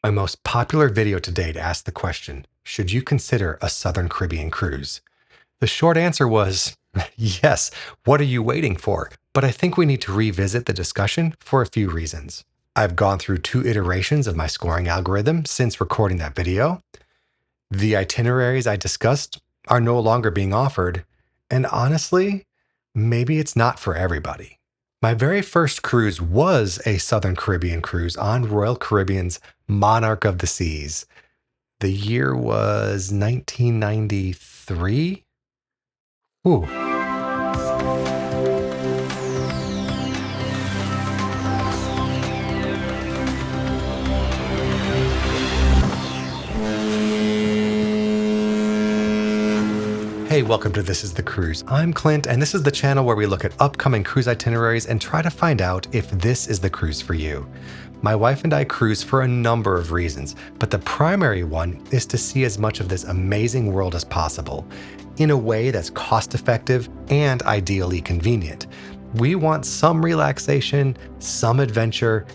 My most popular video to date asked the question, should you consider a Southern Caribbean cruise? The short answer was, yes, what are you waiting for? But I think we need to revisit the discussion for a few reasons. I've gone through 2 iterations of my scoring algorithm since recording that video. The itineraries I discussed are no longer being offered, and honestly, maybe it's not for everybody. My very first cruise was a Southern Caribbean cruise on Royal Caribbean's Monarch of the Seas. The year was 1993. Ooh. Hey, welcome to This is the Cruise. I'm Clint, and this is the channel where we look at upcoming cruise itineraries and try to find out if this is the cruise for you. My wife and I cruise for a number of reasons, but the primary one is to see as much of this amazing world as possible in a way that's cost-effective and ideally convenient. We want some relaxation, some adventure,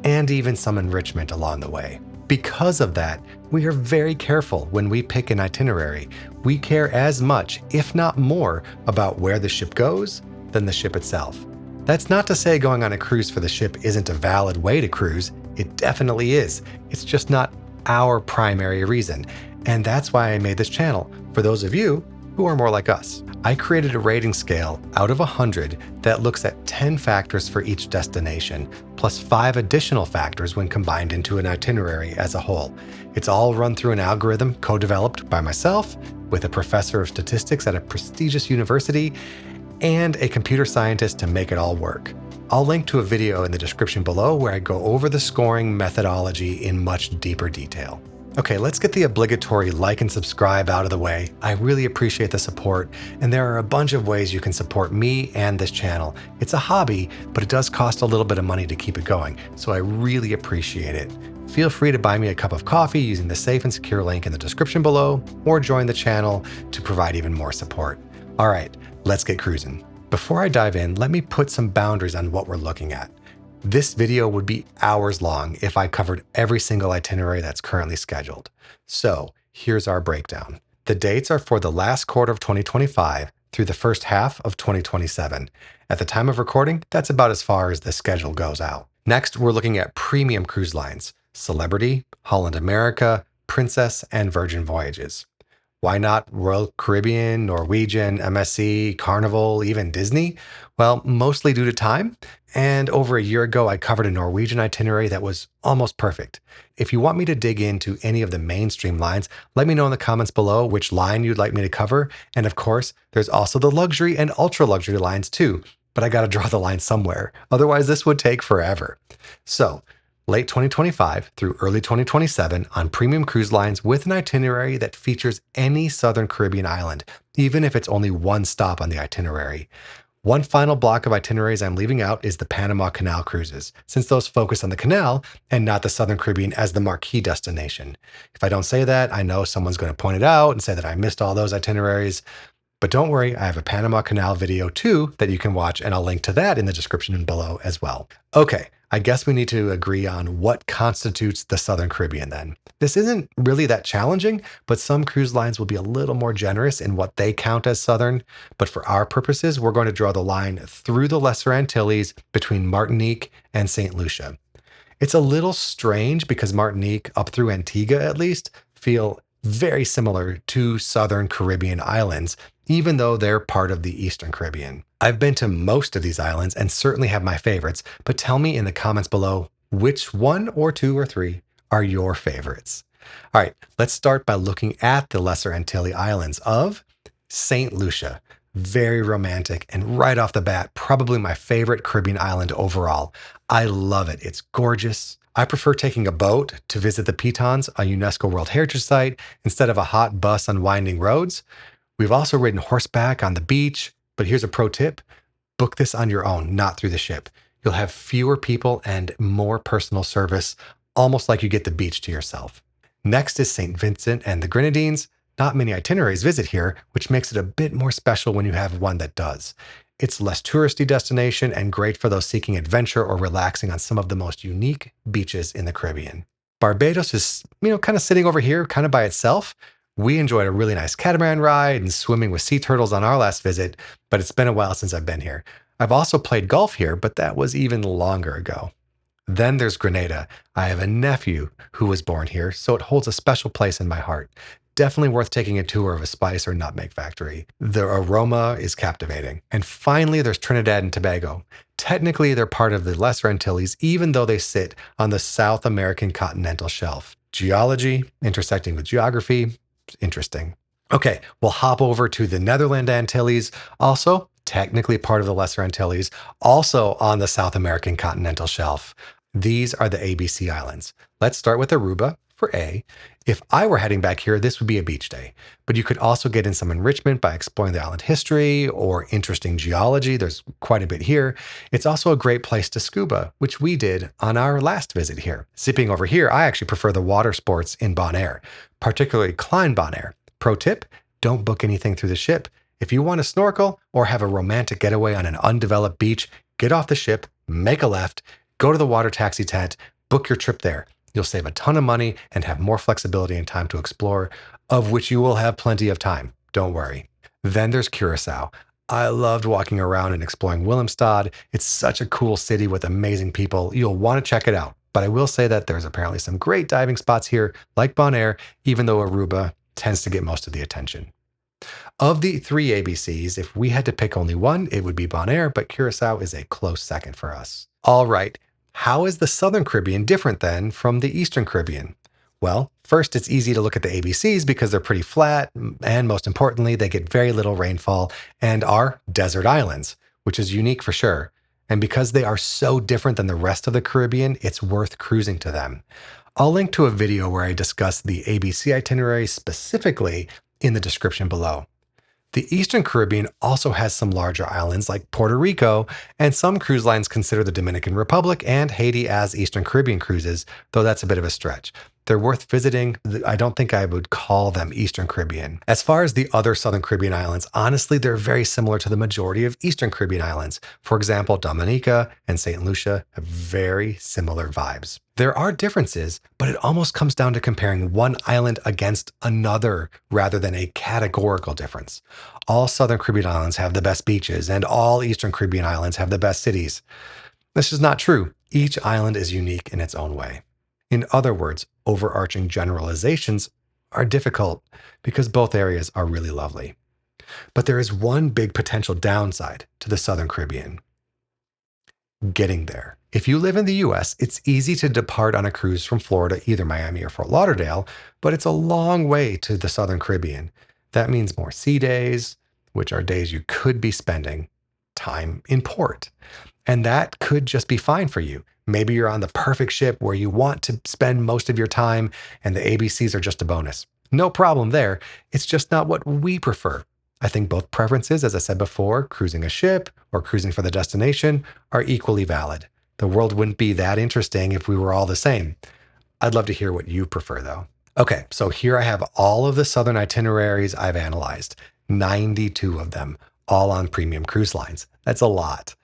and even some enrichment along the way. Because of that, we are very careful when we pick an itinerary. We care as much, if not more, about where the ship goes than the ship itself. That's not to say going on a cruise for the ship isn't a valid way to cruise. It definitely is. It's just not our primary reason. And that's why I made this channel, for those of you who are more like us. I created a rating scale out of 100 that looks at 10 factors for each destination, plus 5 additional factors when combined into an itinerary as a whole. It's all run through an algorithm co-developed by myself with a professor of statistics at a prestigious university and a computer scientist to make it all work. I'll link to a video in the description below where I go over the scoring methodology in much deeper detail. Okay, let's get the obligatory like and subscribe out of the way. I really appreciate the support, and there are a bunch of ways you can support me and this channel. It's a hobby, but it does cost a little bit of money to keep it going, so I really appreciate it. Feel free to buy me a cup of coffee using the safe and secure link in the description below, or join the channel to provide even more support. All right, let's get cruising. Before I dive in, let me put some boundaries on what we're looking at. This video would be hours long if I covered every single itinerary that's currently scheduled. So here's our breakdown. The dates are for the last quarter of 2025 through the first half of 2027. At the time of recording, that's about as far as the schedule goes out. Next, we're looking at premium cruise lines: Celebrity, Holland America, Princess, and Virgin Voyages. Why not Royal Caribbean, Norwegian, MSC, Carnival, even Disney? Well, mostly due to time. And over a year ago, I covered a Norwegian itinerary that was almost perfect. If you want me to dig into any of the mainstream lines, let me know in the comments below which line you'd like me to cover. And of course, there's also the luxury and ultra luxury lines too. But I got to draw the line somewhere. Otherwise, this would take forever. So, late 2025 through early 2027 on premium cruise lines with an itinerary that features any Southern Caribbean island, even if it's only one stop on the itinerary. One final block of itineraries I'm leaving out is the Panama Canal cruises, since those focus on the canal and not the Southern Caribbean as the marquee destination. If I don't say that, I know someone's going to point it out and say that I missed all those itineraries. But don't worry, I have a Panama Canal video too that you can watch, and I'll link to that in the description below as well. Okay, I guess we need to agree on what constitutes the Southern Caribbean then. This isn't really that challenging, but some cruise lines will be a little more generous in what they count as Southern. But for our purposes, we're going to draw the line through the Lesser Antilles between Martinique and St. Lucia. It's a little strange because Martinique, up through Antigua at least, feel very similar to Southern Caribbean islands, even though they're part of the Eastern Caribbean. I've been to most of these islands and certainly have my favorites, but tell me in the comments below which one or two or three are your favorites. All right, let's start by looking at the Lesser Antilles Islands of St. Lucia. Very romantic, and right off the bat, probably my favorite Caribbean island overall. I love it. It's gorgeous. I prefer taking a boat to visit the Pitons, a UNESCO World Heritage Site, instead of a hot bus on winding roads. We've also ridden horseback on the beach, but here's a pro tip. Book this on your own, not through the ship. You'll have fewer people and more personal service, almost like you get the beach to yourself. Next is St. Vincent and the Grenadines. Not many itineraries visit here, which makes it a bit more special when you have one that does. It's a less touristy destination and great for those seeking adventure or relaxing on some of the most unique beaches in the Caribbean. Barbados is, kind of sitting over here, kind of by itself. We enjoyed a really nice catamaran ride and swimming with sea turtles on our last visit, but it's been a while since I've been here. I've also played golf here, but that was even longer ago. Then there's Grenada. I have a nephew who was born here, so it holds a special place in my heart. Definitely worth taking a tour of a spice or nutmeg factory. The aroma is captivating. And finally, there's Trinidad and Tobago. Technically, they're part of the Lesser Antilles, even though they sit on the South American continental shelf. Geology, intersecting with geography, interesting. Okay, we'll hop over to the Netherland Antilles, also technically part of the Lesser Antilles, also on the South American continental shelf. These are the ABC Islands. Let's start with Aruba for A. If I were heading back here, this would be a beach day, but you could also get in some enrichment by exploring the island history or interesting geology. There's quite a bit here. It's also a great place to scuba, which we did on our last visit here. Zipping over here, I actually prefer the water sports in Bonaire, particularly Klein Bonaire. Pro tip, don't book anything through the ship. If you want to snorkel or have a romantic getaway on an undeveloped beach, get off the ship, make a left, go to the water taxi tent, book your trip there. You'll save a ton of money and have more flexibility and time to explore, of which you will have plenty of time. Don't worry. Then there's Curacao. I loved walking around and exploring Willemstad. It's such a cool city with amazing people. You'll want to check it out. But I will say that there's apparently some great diving spots here, like Bonaire, even though Aruba tends to get most of the attention. Of the three ABCs, if we had to pick only one, it would be Bonaire, but Curacao is a close second for us. All right, how is the Southern Caribbean different then from the Eastern Caribbean? Well, first, it's easy to look at the ABCs because they're pretty flat, and most importantly, they get very little rainfall and are desert islands, which is unique for sure. And because they are so different than the rest of the Caribbean, it's worth cruising to them. I'll link to a video where I discuss the ABC itinerary specifically in the description below. The Eastern Caribbean also has some larger islands like Puerto Rico, and some cruise lines consider the Dominican Republic and Haiti as Eastern Caribbean cruises, though that's a bit of a stretch. They're worth visiting. I don't think I would call them Eastern Caribbean. As far as the other Southern Caribbean islands, honestly, they're very similar to the majority of Eastern Caribbean islands. For example, Dominica and St. Lucia have very similar vibes. There are differences, but it almost comes down to comparing one island against another rather than a categorical difference. All Southern Caribbean islands have the best beaches, and all Eastern Caribbean islands have the best cities. This is not true. Each island is unique in its own way. In other words, overarching generalizations are difficult because both areas are really lovely. But there is one big potential downside to the Southern Caribbean: getting there. If you live in the US, it's easy to depart on a cruise from Florida, either Miami or Fort Lauderdale, but it's a long way to the Southern Caribbean. That means more sea days, which are days you could be spending time in port. And that could just be fine for you. Maybe you're on the perfect ship where you want to spend most of your time and the ABCs are just a bonus. No problem there. It's just not what we prefer. I think both preferences, as I said before, cruising a ship or cruising for the destination, are equally valid. The world wouldn't be that interesting if we were all the same. I'd love to hear what you prefer, though. Okay, so here I have all of the Southern itineraries I've analyzed, 92 of them, all on premium cruise lines. That's a lot.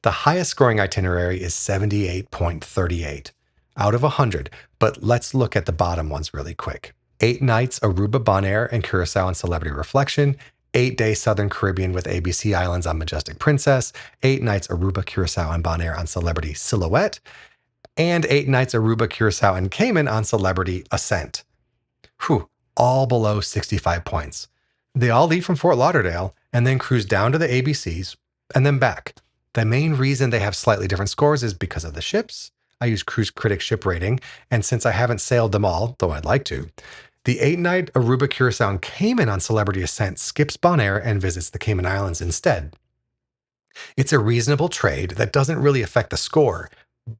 The highest scoring itinerary is 78.38 out of 100, but let's look at the bottom ones really quick. 8 nights Aruba, Bonaire, and Curacao on Celebrity Reflection, 8-day Southern Caribbean with ABC Islands on Majestic Princess, 8 nights Aruba, Curacao, and Bonaire on Celebrity Silhouette, and 8 nights Aruba, Curacao, and Cayman on Celebrity Ascent. Whew, all below 65 points. They all leave from Fort Lauderdale and then cruise down to the ABCs and then back. The main reason they have slightly different scores is because of the ships. I use Cruise Critic ship rating, and since I haven't sailed them all, though I'd like to, the 8-night Aruba, Curacao, and Cayman on Celebrity Ascent skips Bonaire and visits the Cayman Islands instead. It's a reasonable trade that doesn't really affect the score,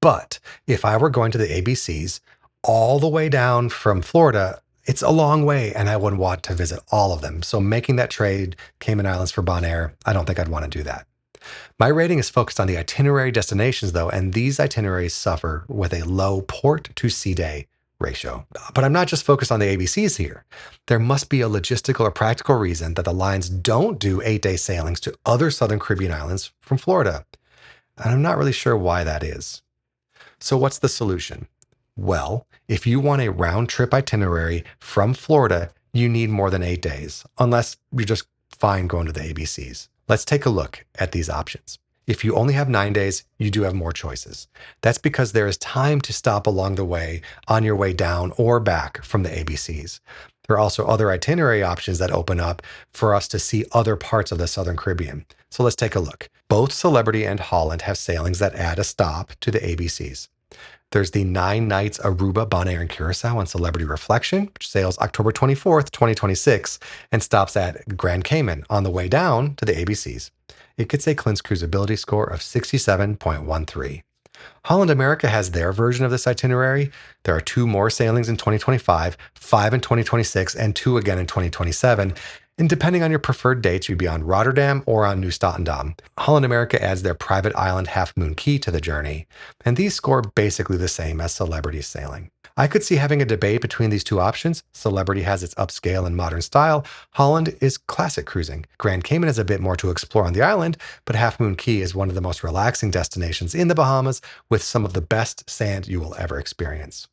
but if I were going to the ABCs all the way down from Florida, it's a long way and I wouldn't want to visit all of them. So making that trade, Cayman Islands for Bonaire, I don't think I'd want to do that. My rating is focused on the itinerary destinations, though, and these itineraries suffer with a low port to sea day ratio. But I'm not just focused on the ABCs here. There must be a logistical or practical reason that the lines don't do 8-day sailings to other Southern Caribbean islands from Florida. And I'm not really sure why that is. So what's the solution? Well, if you want a round trip itinerary from Florida, you need more than 8 days, unless you're just fine going to the ABCs. Let's take a look at these options. If you only have 9 days, you do have more choices. That's because there is time to stop along the way on your way down or back from the ABCs. There are also other itinerary options that open up for us to see other parts of the Southern Caribbean. So let's take a look. Both Celebrity and Holland have sailings that add a stop to the ABCs. There's the 9 nights Aruba, Bonaire, and Curacao on Celebrity Reflection, which sails October 24th, 2026, and stops at Grand Cayman on the way down to the ABCs. It gets a cleansed cruisability score of 67.13. Holland America has their version of this itinerary. There are 2 more sailings in 2025, 5 in 2026, and 2 again in 2027. And depending on your preferred dates, you'd be on Rotterdam or on New Statendam. Holland America adds their private island Half Moon Cay to the journey, and these score basically the same as Celebrity sailing. I could see having a debate between these two options. Celebrity has its upscale and modern style. Holland is classic cruising. Grand Cayman has a bit more to explore on the island, but Half Moon Cay is one of the most relaxing destinations in the Bahamas with some of the best sand you will ever experience.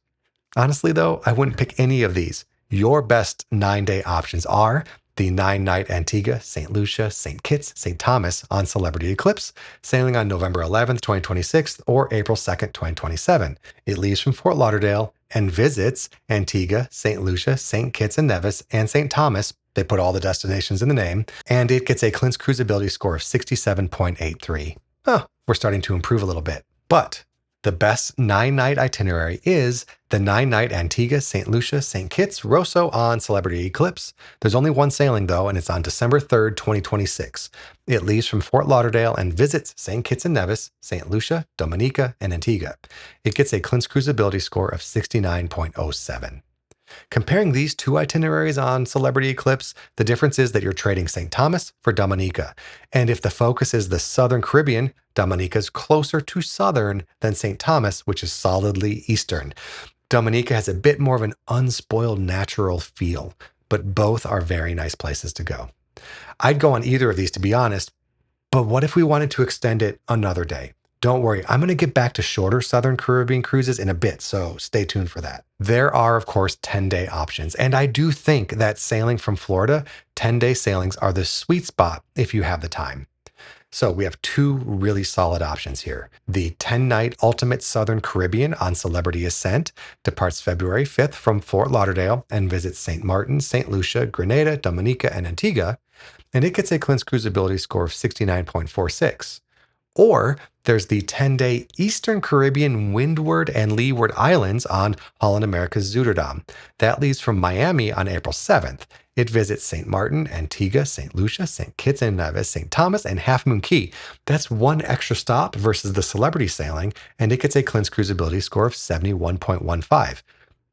Honestly, though, I wouldn't pick any of these. Your best 9-day options are the 9-night Antigua, St. Lucia, St. Kitts, St. Thomas on Celebrity Eclipse, sailing on November 11th, 2026, or April 2nd, 2027. It leaves from Fort Lauderdale and visits Antigua, St. Lucia, St. Kitts and Nevis, and St. Thomas. They put all the destinations in the name, and it gets a cleansed cruisability score of 67.83. Oh, we're starting to improve a little bit. But the best 9-night itinerary is the 9-night Antigua, St. Lucia, St. Kitts, Rosso on Celebrity Eclipse. There's only one sailing though, and it's on December 3rd, 2026. It leaves from Fort Lauderdale and visits St. Kitts and Nevis, St. Lucia, Dominica, and Antigua. It gets a cleansed cruisability score of 69.07. Comparing these two itineraries on Celebrity Eclipse, the difference is that you're trading St. Thomas for Dominica. And if the focus is the Southern Caribbean, Dominica is closer to Southern than St. Thomas, which is solidly Eastern. Dominica has a bit more of an unspoiled natural feel, but both are very nice places to go. I'd go on either of these, to be honest, but what if we wanted to extend it another day? Don't worry, I'm going to get back to shorter Southern Caribbean cruises in a bit, so stay tuned for that. There are, of course, 10-day options, and I do think that sailing from Florida, 10-day sailings are the sweet spot if you have the time. So we have 2 really solid options here. The 10-night Ultimate Southern Caribbean on Celebrity Ascent departs February 5th from Fort Lauderdale and visits St. Martin, St. Lucia, Grenada, Dominica, and Antigua, and it gets a cleansed cruisability score of 69.46. Or there's the 10-day Eastern Caribbean Windward and Leeward Islands on Holland America's Zuiderdam. That leaves from Miami on April 7th. It visits St. Martin, Antigua, St. Lucia, St. Kitts and Nevis, St. Thomas, and Half Moon Cay. That's 1 extra stop versus the Celebrity sailing, and it gets a cleansed cruisability score of 71.15.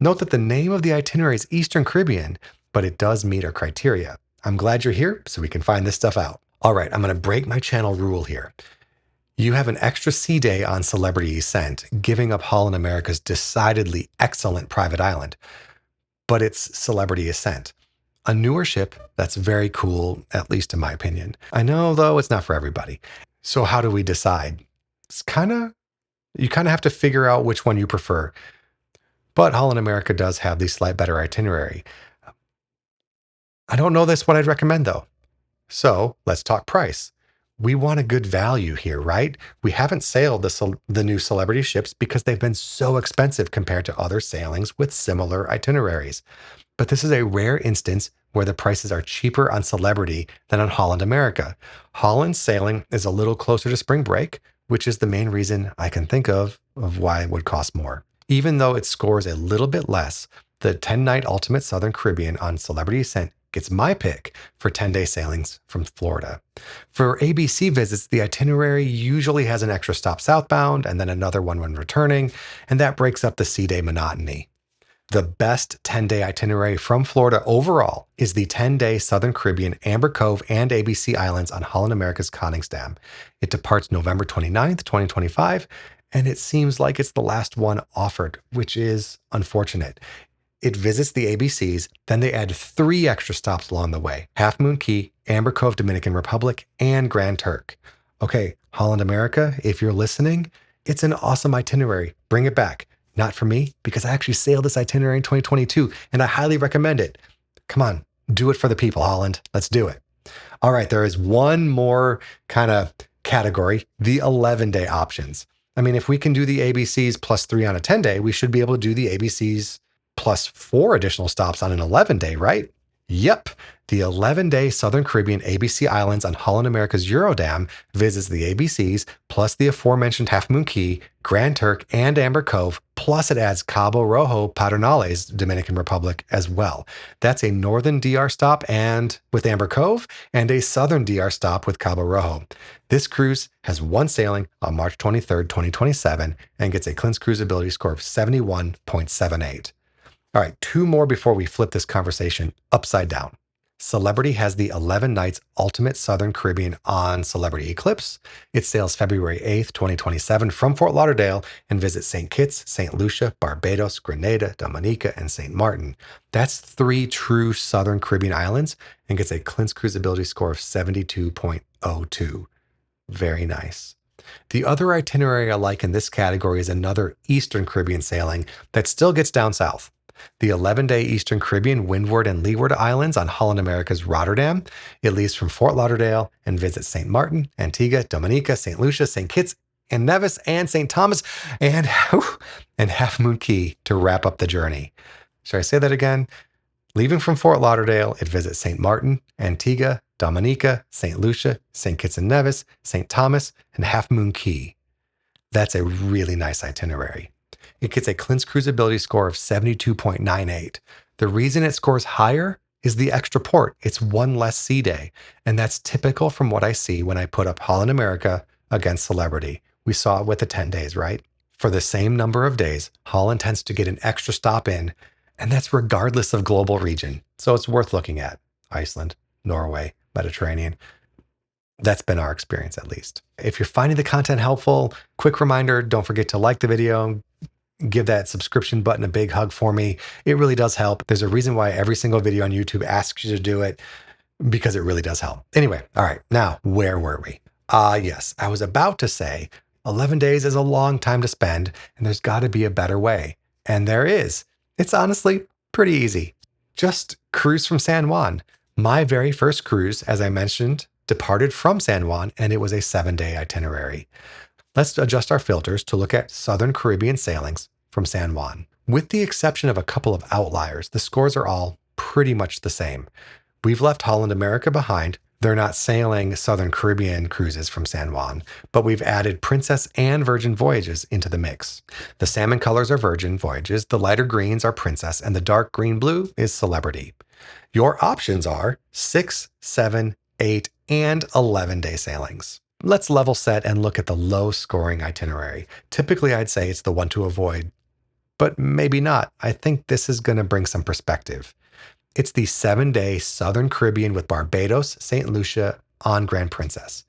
Note that the name of the itinerary is Eastern Caribbean, but it does meet our criteria. I'm glad you're here so we can find this stuff out. All right, I'm going to break my channel rule here. You have an extra sea day on Celebrity Ascent, giving up Holland America's decidedly excellent private island. But it's Celebrity Ascent, a newer ship that's very cool, at least in my opinion. I know, though, it's not for everybody. So how do we decide? You kind of have to figure out which one you prefer. But Holland America does have the slight better itinerary. I don't know what I'd recommend, though. So let's talk price. We want a good value here, right? We haven't sailed the new Celebrity ships because they've been so expensive compared to other sailings with similar itineraries. But this is a rare instance where the prices are cheaper on Celebrity than on Holland America. Holland sailing is a little closer to spring break, which is the main reason I can think of why it would cost more. Even though it scores a little bit less, the 10-night Ultimate Southern Caribbean on Celebrity Ascent gets my pick for 10-day sailings from Florida. For ABC visits, the itinerary usually has an extra stop southbound and then another one when returning, and that breaks up the sea day monotony. The best 10-day itinerary from Florida overall is the 10-day Southern Caribbean Amber Cove and ABC Islands on Holland America's Koningsdam. It departs November 29th, 2025, and it seems like it's the last one offered, which is unfortunate. It visits the ABCs, then they add 3 extra stops along the way: Half Moon Cay, Amber Cove, Dominican Republic, and Grand Turk. Okay, Holland America, if you're listening, it's an awesome itinerary. Bring it back. Not for me, because I actually sailed this itinerary in 2022 and I highly recommend it. Come on, do it for the people, Holland. Let's do it. All right, there is one more kind of category, the 11-day options. I mean, if we can do the ABCs plus 3 on a 10-day, we should be able to do the ABCs plus 4 additional stops on an 11-day, right? Yep. The 11-day Southern Caribbean ABC Islands on Holland America's Eurodam visits the ABCs plus the aforementioned Half Moon Cay, Grand Turk, and Amber Cove, plus it adds Cabo Rojo, Pedernales, Dominican Republic as well. That's a northern DR stop and with Amber Cove, and a southern DR stop with Cabo Rojo. This cruise has one sailing on March 23rd, 2027, and gets a Clint's Cruisability score of 71.78. All right, 2 more before we flip this conversation upside down. Celebrity has the 11 Nights Ultimate Southern Caribbean on Celebrity Eclipse. It sails February 8th, 2027 from Fort Lauderdale and visits St. Kitts, St. Lucia, Barbados, Grenada, Dominica, and St. Martin. That's 3 true Southern Caribbean islands and gets a Clint's Cruisability score of 72.02. Very nice. The other itinerary I like in this category is another Eastern Caribbean sailing that still gets down south. The 11-day Eastern Caribbean Windward and Leeward Islands on Holland America's Rotterdam. It leaves from Fort Lauderdale and visits St. Martin, Antigua, Dominica, St. Lucia, St. Kitts and Nevis, and St. Thomas, and Half Moon Cay to wrap up the journey. Should I say that again? Leaving from Fort Lauderdale, it visits St. Martin, Antigua, Dominica, St. Lucia, St. Kitts and Nevis, St. Thomas, and Half Moon Cay. That's a really nice itinerary. It gets a Clint's Cruisability score of 72.98. The reason it scores higher is the extra port. It's one less sea day. And that's typical from what I see when I put up Holland America against Celebrity. We saw it with the 10 days, right? For the same number of days, Holland tends to get an extra stop in, and that's regardless of global region. So it's worth looking at. Iceland, Norway, Mediterranean. That's been our experience, at least. If you're finding the content helpful, quick reminder, don't forget to like the video. Give that subscription button a big hug for me. It really does help. There's a reason why every single video on YouTube asks you to do it, because it really does help. Anyway, all right, now where were we? Yes, I was about to say 11 days is a long time to spend, and there's got to be a better way. And there is. It's honestly pretty easy. Just cruise from San Juan. My very first cruise, as I mentioned, departed from San Juan, and it was a 7-day itinerary. Let's adjust our filters to look at Southern Caribbean sailings from San Juan. With the exception of a couple of outliers, the scores are all pretty much the same. We've left Holland America behind. They're not sailing Southern Caribbean cruises from San Juan, but we've added Princess and Virgin Voyages into the mix. The salmon colors are Virgin Voyages, the lighter greens are Princess, and the dark green blue is Celebrity. Your options are 6, 7, 8, and 11-day sailings. Let's level set and look at the low scoring itinerary. Typically, I'd say it's the one to avoid, but maybe not. I think this is going to bring some perspective. It's the 7-day Southern Caribbean with Barbados, St. Lucia on Grand Princess.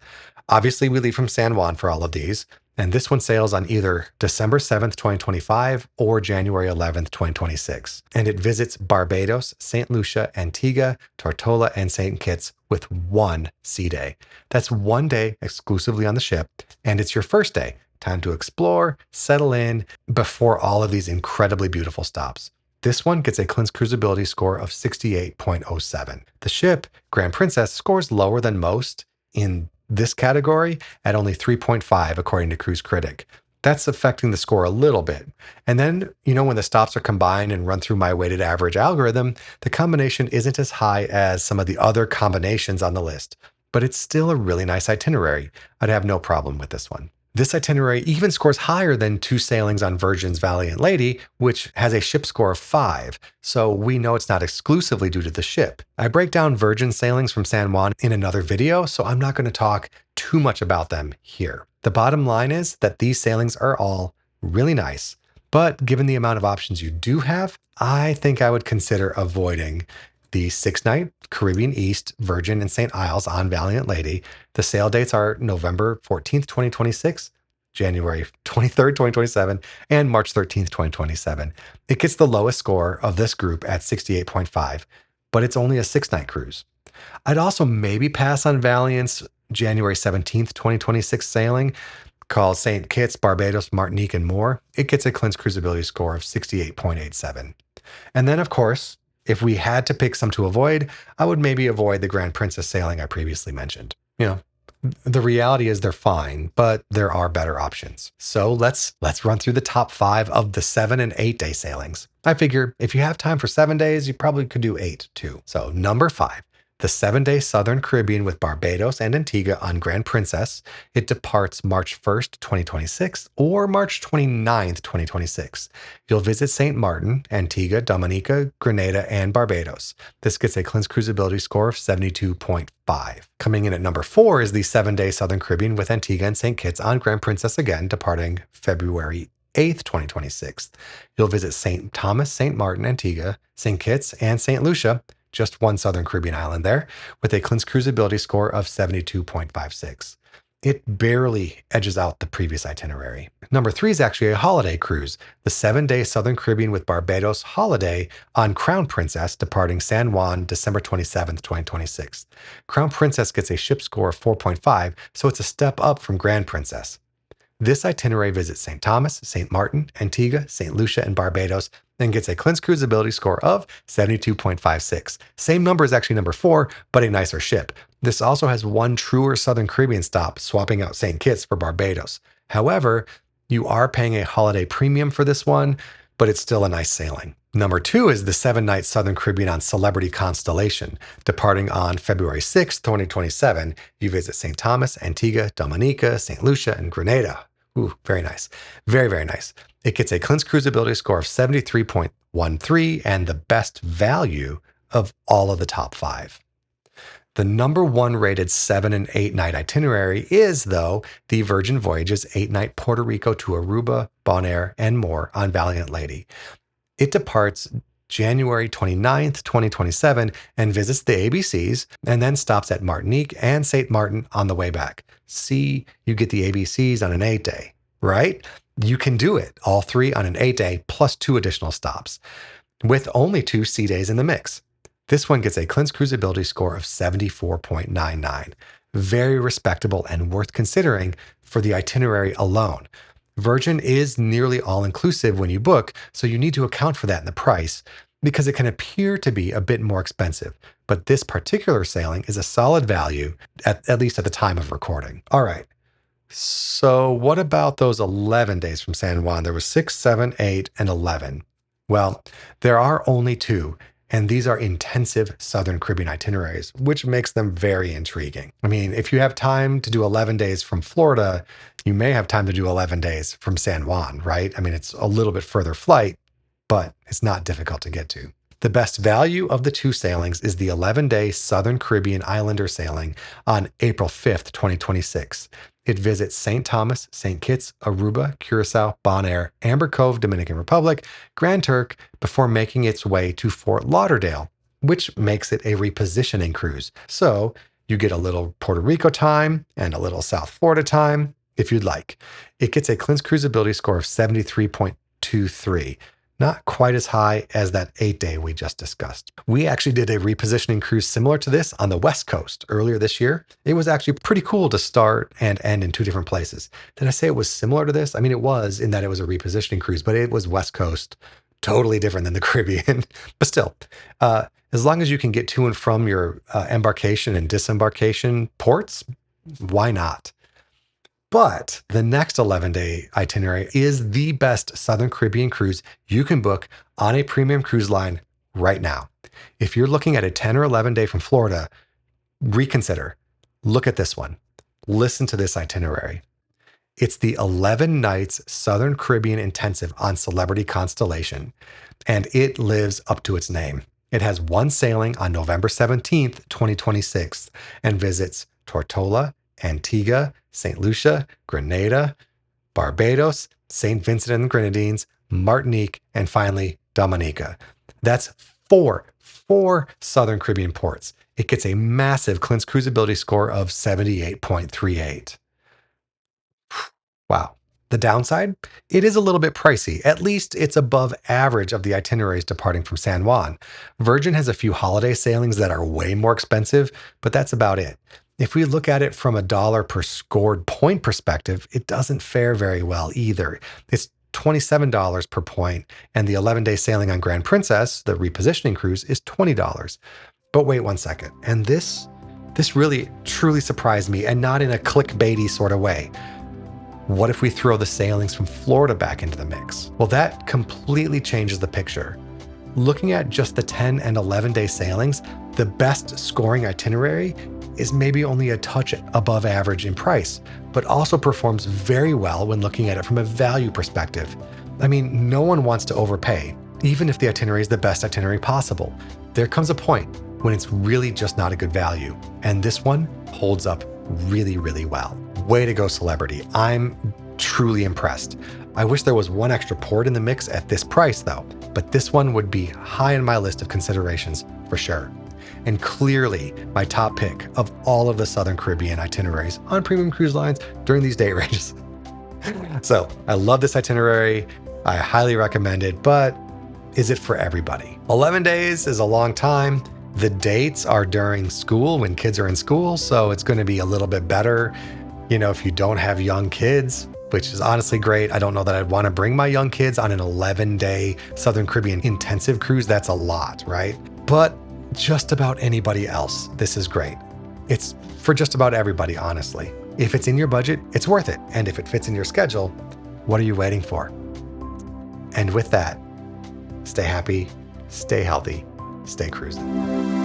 Obviously, we leave from San Juan for all of these, and this one sails on either December 7th, 2025 or January 11th, 2026. And it visits Barbados, St. Lucia, Antigua, Tortola, and St. Kitts with one sea day. That's one day exclusively on the ship, and it's your first day. Time to explore, settle in before all of these incredibly beautiful stops. This one gets a Clint's Cruisability score of 68.07. The ship, Grand Princess, scores lower than most in this category at only 3.5, according to Cruise Critic. That's affecting the score a little bit. And then, when the stops are combined and run through my weighted average algorithm, the combination isn't as high as some of the other combinations on the list, but it's still a really nice itinerary. I'd have no problem with this one. This itinerary even scores higher than 2 sailings on Virgin's Valiant Lady, which has a ship score of 5, so we know it's not exclusively due to the ship. I break down Virgin sailings from San Juan in another video, so I'm not going to talk too much about them here. The bottom line is that these sailings are all really nice, but given the amount of options you do have, I think I would consider avoiding the 6-night Caribbean East, Virgin, and St. Isles on Valiant Lady. The sail dates are November 14th, 2026, January 23rd, 2027, and March 13th, 2027. It gets the lowest score of this group at 68.5, but it's only a 6-night cruise. I'd also maybe pass on Valiant's January 17th, 2026 sailing. called St. Kitts, Barbados, Martinique, and more, it gets a cleansed cruisability score of 68.87. And then, of course, if we had to pick some to avoid, I would maybe avoid the Grand Princess sailing I previously mentioned. The reality is they're fine, but there are better options. So let's run through the top 5 of the 7 and 8 day sailings. I figure if you have time for 7 days, you probably could do 8 too. So number 5, the 7-day Southern Caribbean with Barbados and Antigua on Grand Princess. It departs March 1st, 2026 or March 29th, 2026. You'll visit St. Martin, Antigua, Dominica, Grenada, and Barbados. This gets a cleansed cruisability score of 72.5. Coming in at number 4 is the 7-day Southern Caribbean with Antigua and St. Kitts on Grand Princess again, departing February 8th, 2026. You'll visit St. Thomas, St. Martin, Antigua, St. Kitts, and St. Lucia, just one Southern Caribbean island there, with a cleansed cruisability score of 72.56. It barely edges out the previous itinerary. Number 3 is actually a holiday cruise, the 7-day Southern Caribbean with Barbados Holiday on Crown Princess, departing San Juan December 27th, 2026. Crown Princess gets a ship score of 4.5, so it's a step up from Grand Princess. This itinerary visits St. Thomas, St. Martin, Antigua, St. Lucia, and Barbados, and gets a cleansed cruisability score of 72.56. Same number as actually number 4, but a nicer ship. This also has one truer Southern Caribbean stop, swapping out St. Kitts for Barbados. However, you are paying a holiday premium for this one, but it's still a nice sailing. Number 2 is the 7-night Southern Caribbean on Celebrity Constellation. Departing on February 6th, 2027, you visit St. Thomas, Antigua, Dominica, St. Lucia, and Grenada. Ooh, very nice. Very, very nice. It gets a cleansed cruisability score of 73.13 and the best value of all of the top 5. The number 1 rated 7 and 8 night itinerary is, though, the Virgin Voyages 8-night Puerto Rico to Aruba, Bonaire, and more on Valiant Lady. It departs January 29th, 2027, and visits the ABCs, and then stops at Martinique and St. Martin on the way back. See, you get the ABCs on an 8-day, right? You can do it, all 3 on an 8-day, plus 2 additional stops, with only 2 sea days in the mix. This one gets a cleansed cruisability score of 74.99. Very respectable and worth considering for the itinerary alone. Virgin is nearly all-inclusive when you book, so you need to account for that in the price because it can appear to be a bit more expensive. But this particular sailing is a solid value, at least at the time of recording. All right. So what about those 11 days from San Juan? There was 6, 7, 8, and 11. Well, there are only 2. And these are intensive Southern Caribbean itineraries, which makes them very intriguing. I mean, if you have time to do 11 days from Florida, you may have time to do 11 days from San Juan, right? I mean, it's a little bit further flight, but it's not difficult to get to. The best value of the 2 sailings is the 11-day Southern Caribbean Islander sailing on April 5th, 2026. It visits St. Thomas, St. Kitts, Aruba, Curacao, Bonaire, Amber Cove, Dominican Republic, Grand Turk, before making its way to Fort Lauderdale, which makes it a repositioning cruise. So you get a little Puerto Rico time and a little South Florida time, if you'd like. It gets a cleansed cruisability score of 73.23. Not quite as high as that 8-day we just discussed. We actually did a repositioning cruise similar to this on the West Coast earlier this year. It was actually pretty cool to start and end in 2 different places. Did I say it was similar to this? I mean, it was in that it was a repositioning cruise, but it was West Coast, totally different than the Caribbean. But still, as long as you can get to and from your embarkation and disembarkation ports, why not? But the next 11-day itinerary is the best Southern Caribbean cruise you can book on a premium cruise line right now. If you're looking at a 10 or 11-day from Florida, reconsider. Look at this one. Listen to this itinerary. It's the 11 nights Southern Caribbean intensive on Celebrity Constellation, and it lives up to its name. It has 1 sailing on November 17th, 2026, and visits Tortola, Antigua, St. Lucia, Grenada, Barbados, St. Vincent and the Grenadines, Martinique, and finally Dominica. That's four Southern Caribbean ports. It gets a massive cleansed cruisability score of 78.38. Wow. The downside? It is a little bit pricey. At least it's above average of the itineraries departing from San Juan. Virgin has a few holiday sailings that are way more expensive, but that's about it. If we look at it from a dollar per scored point perspective, it doesn't fare very well either. It's $27 per point, and the 11-day sailing on Grand Princess, the repositioning cruise, is $20. But wait one second, and this really truly surprised me, and not in a clickbaity sort of way. What if we throw the sailings from Florida back into the mix? Well, that completely changes the picture. Looking at just the 10 and 11-day sailings, the best scoring itinerary is maybe only a touch above average in price, but also performs very well when looking at it from a value perspective. I mean, no one wants to overpay, even if the itinerary is the best itinerary possible. There comes a point when it's really just not a good value, and this one holds up really, really well. Way to go, Celebrity. I'm truly impressed. I wish there was one extra port in the mix at this price though, but this one would be high on my list of considerations for sure. And clearly my top pick of all of the Southern Caribbean itineraries on premium cruise lines during these date ranges. So I love this itinerary. I highly recommend it, but is it for everybody? 11 days is a long time. The dates are during school when kids are in school, so it's going to be a little bit better, if you don't have young kids, which is honestly great. I don't know that I'd want to bring my young kids on an 11-day Southern Caribbean intensive cruise. That's a lot, right? But just about anybody else, this is great. It's for just about everybody, honestly. If it's in your budget, it's worth it. And if it fits in your schedule, what are you waiting for? And with that, stay happy, stay healthy, stay cruising.